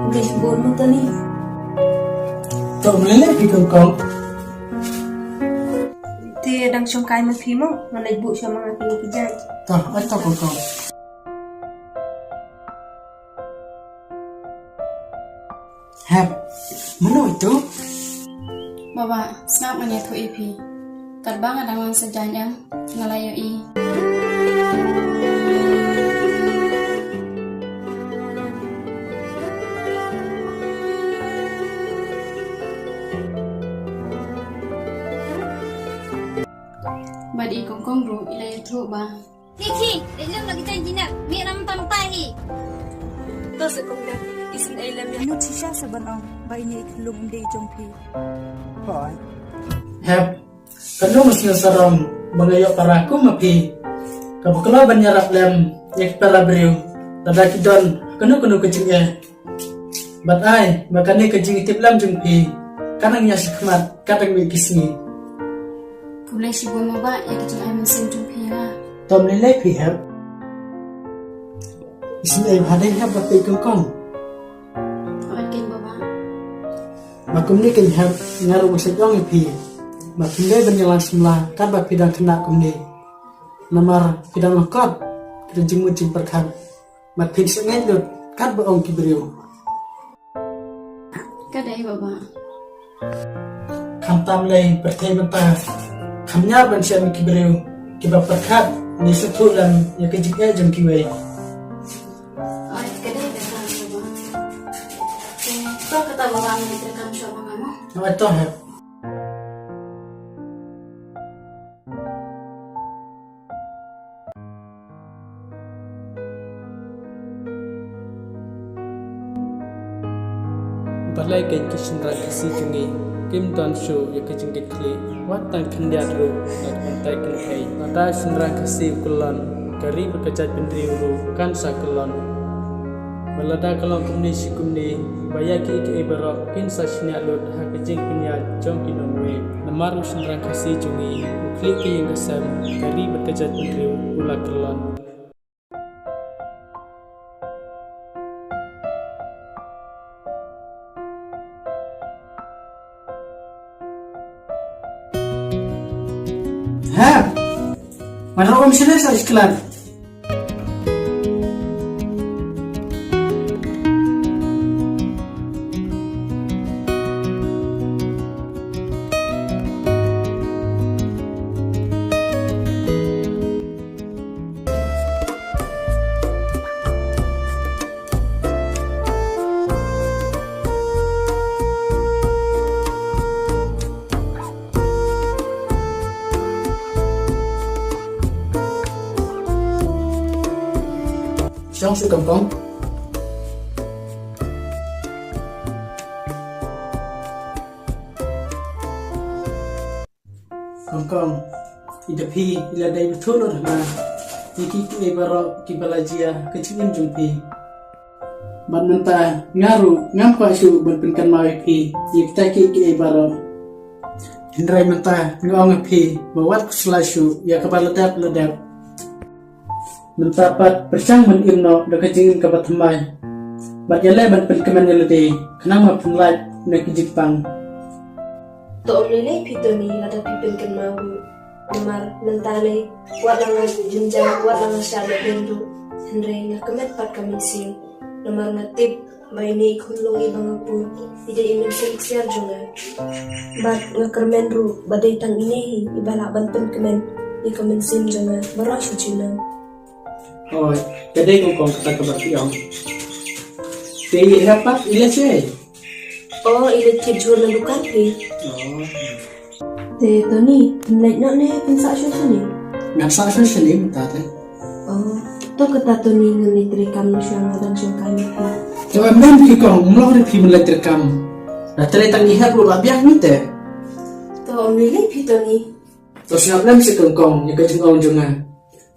English board mo to ni. Cậu lấy lại thì con Thì đang trong cái mà phim mo, mà lại bộ cho mga kinikijay. tao ai tao con hẹp mana itu Baba, snap manya thu EP. Kadbang adangan sejanyang ngalayo i. Badi kongkong ru ilay thu ba. Kiki, ilang lagi tayo jinak. May naman tampahi. To sa kong na, isin ay lam yan. Nút shisha sa banong, bay niya iklong day jompi. hỏi hẹp kalau mesti seram mengayak para aku mapi kalau kalau banyak lem yang para beriu tada kidon kenu kecing bat ai makanya kecing tip lam jumpi kanang nya sikmat kadang mi kisni Kulay si mo ba ya kicing ay mesin jumpi ha. tom lele pi hẹp isin ay hadai hẹp bat kong Akin baba. makum ni kan hẹp ngaru masih dong pi makum dai banyalang semla kan bat pidang kena kumni namar pidang lokot kerjing muncing perkan mat pin sengai lut kan baong kibriu Kadai baba. kam tam lay pertai benta kam nyar ban siam kibriu kiba perkat ni sutu lam ya kejik jam kiwai Ay, kadai baba. To kata baba mo diterekam siya mga mo. awak toh hẹp Balai kai kishin ra kasi jungi kim don show ya kajing dekli wat tan khandia ru nak pantai kan kai nata shinra kasi kulon kari berkejat pendri ru kan sakulon balada kalong kumni sikumni bayaki ke ibarok kin sashnya lot ha kajing punya jong kinonwe namaru shinra kasi jungi ukli ke yang kesam kari berkejat pendri ula kelon Ha, mana orang sini saya iklan. Trong sự cầm công idapi ila dai betul na iki ki baro ki balajia kecilin jumpi ban menta ngaru ngampa su benpenkan mai pi yikta ki baro hindrai menta ngong pi bawat kuslashu ya kabaladap ladap mendapat persang menimno dekajingin kabatamai bajale ban penkeman yelede kenama penlai nak Jepang To omlele pito ni lada pipin kan mau. Namar mentale wadang jenjang wadang syale bendu. Henry ngakemet pat kami siu. Namar ngatip bayni kunlungi bangapun. Ide imen siar junga. Bat ngakermen ru badai tang inehi ibala ban penkemen di kemen sim junga marah sucina. oh kadai kong kata kebertiang ti rapat ila sih Oh, ide kijur na lukan pi. oh Te Tony, like na ne pinsa siya sini. ngasa sa sini mata Oh, to kata Tony ngelitri kamu siya ngadan siya kami pi. coba men ki kong mlo ri pi meletir kam na tele tang ihap lu labiang ni te To omlele pi Tony. terus ngaplam si kong ya kajing ong junga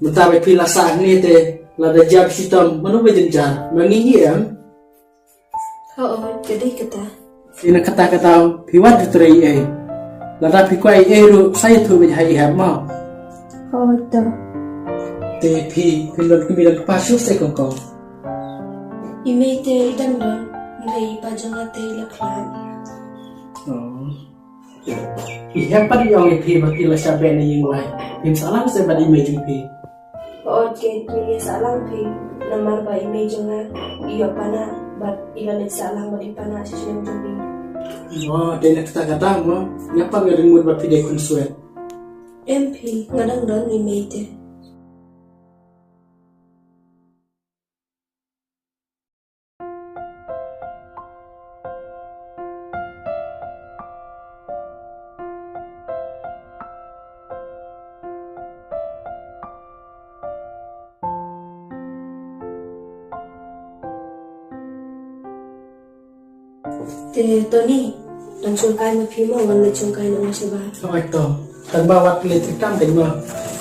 mentabe pi lasa ni te lada jab sitam manu bejenjar mengihi am Oh, jadi kata. ina kata piwat tutrei lada pi kwai ru saya tu bejai ihap mau Oh, to. te pi pilot ke bilang pasu se kong Ime te idang don. Ndai pajangate laklan. Oh. Iya pa yung ipi bati la sabi na yung way. Yung salam sa badi medyo pi. Oot kay tuloy sa alang pin namar ba imedyo nga iyo pa na but ilalit sa alang mali pa na sa siyang tubig. Oh, day nagkata mo. Nga pa nga rin mo ba piday konsuet. MP ngadang don ni mate. Te Tony, dan sungkai mo pimo ngan le sungkai na mo siya ba? Oh, ito. Tagbawat electric cam kayo mo.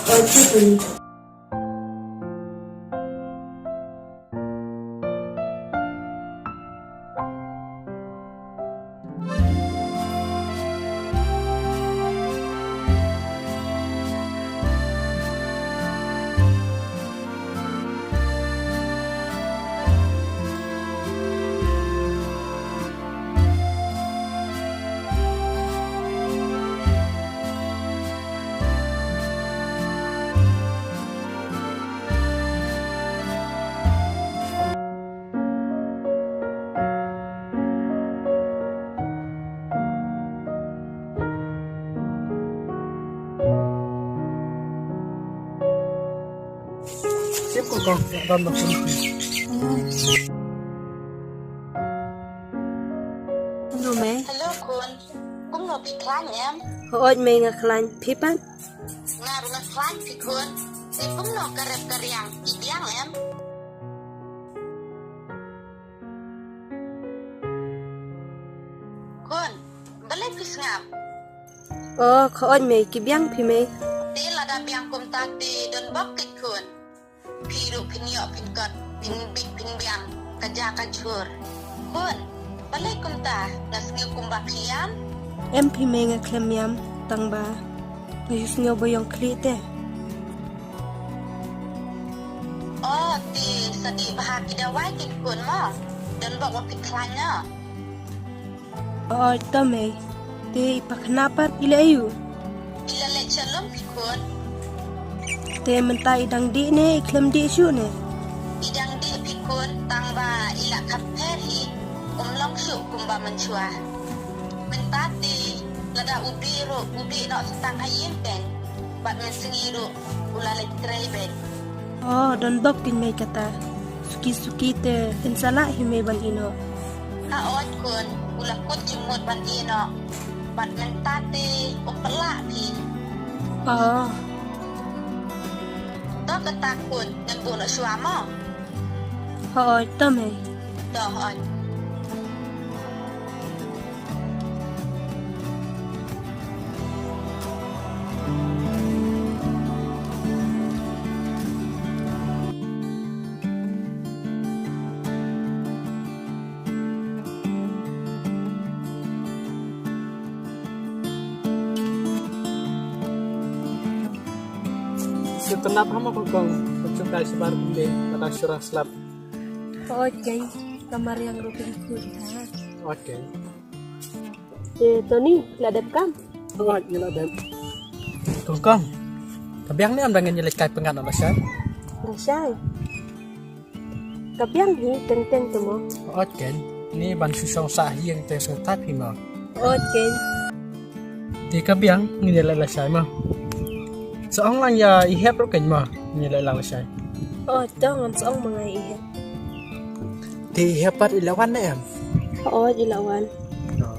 Oot Tony. Sip ko kong dan ba kung Ano may? Hello, Kun. Kung no piklan em, Oot may nga klan pipan? ngaru na klan pi Kun. Si kung no karep karyang ibiang em. Kun, balay pis ngam. Oh, oot may kibyang pi may. Di lada biang kum tak di don bok kit Kun. Piru pinyo pinkot pin biang kaja kajur. Kun, balay kum ta nasngiw kum bakian. MP may nga klamyam tang ba? Ayos nga ba yung klite? Oh, di sadi bahagi dawai kit Kun mo. Don bok mo piklan na. Oo, may. Te ipakanapat ilayu. Ilalay chalom pi Kun. Te menta idang di ne, iklam di siya ne. Idang di pikun tangba ila kaperi umlong su kumba menchua. Mentati lada ubi no setang ayim ben. Bat mensengiru ulale treben. Oh, don bok tin may kata. Suki-suki te insala hime ban ino. Haot kun ulakut jumut ban ino. Bat mentati upela pi. Oo. To ketakut ngembu no suamo. Oo, may. Dohon. Setenap hama kong pagcungkay sa baru kundi patang surah slap. Oo, kay kamar yang rupin ikut ha. Okay. Te Tony, ladap kam? Oh, gila dan. Kong. Kabiang ni am dengan nyelik kay pengat na siya. Rasyay. Kabyang hi, teng-teng mo. Okay. Ni ban susong sa hiyang te sa tapi mo. Oo, kay. Di kabiang nilala la siya mo. Sa online ya ihap ro kan mo nilala la siya. Oo, ngan saong mga ihe. Di hepat ilawan na em. Oo, ilawan. No.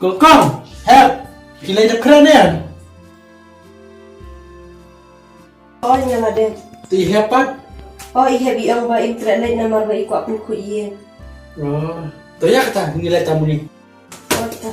Kong, help! Kilay na kran yan! Oo, nga nga din. Di hepat? Oo, ihe biang ba intralay na marba iko apin ko iyan. Oh, toya kata nilai tamu ni. Oo, ta.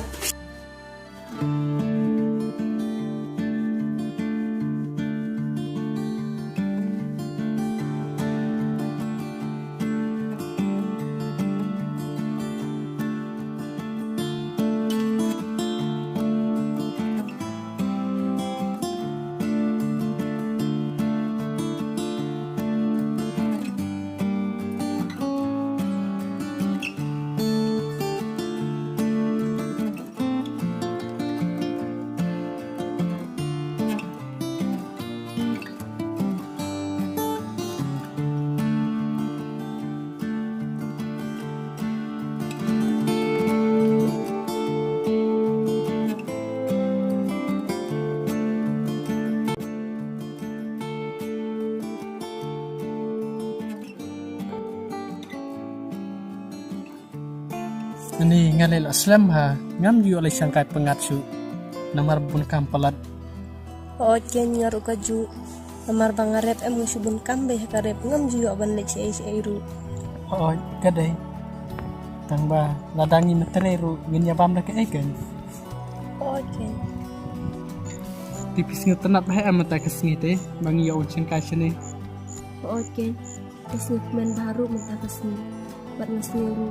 ngalai la slam ha ngam yu alai sangkai pengatsu namar bun kampalat Oot ken ngaru kaju namar bangarep subun kambe karep ngam juyo ban le chei ru. oh kadai tangba ladangi metereru ngenya bam dak eken Oot ken tipis ngetenap hai amata kesngite bangi ya uncen kasene Oot ken kesni men baru minta kesni bat ngasniru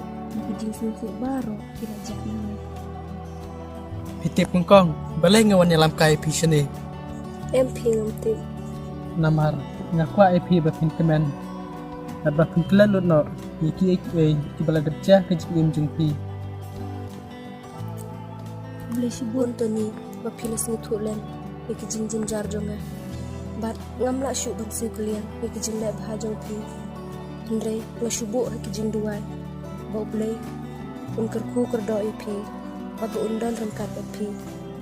dijing sing baru kira jangan. Pitip kongkong balai ngawan yalam kai pisene MP ngam namar ngakwa ep bapin kemen nabra pengkelan no yiki ek di bala derja ke jim jungpi Boleh sibun tani bapilas ngutulen iki jinjin jar jonga bat ngam la syu ban sikulian iki jin le bahajong pi andre la shubu iki jin duai ba boleh unker ku kerdo ip ba undan rangkat ip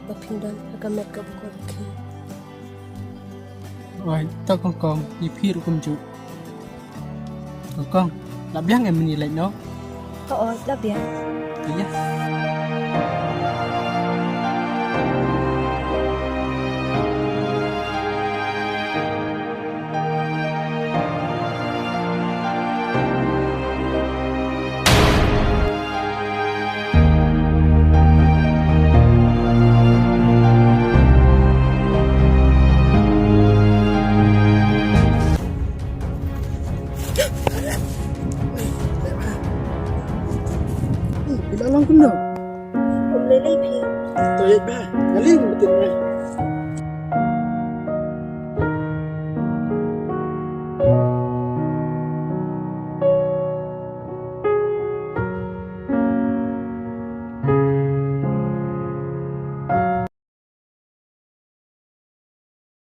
bapindan agamet ka buko ki oi to kongkong ipi rukum ju kongkong labyang em menilai no Oh, dah biar. iya Ilang lang kuno. Boleh lebih. Toilet ba? Galing betul ba?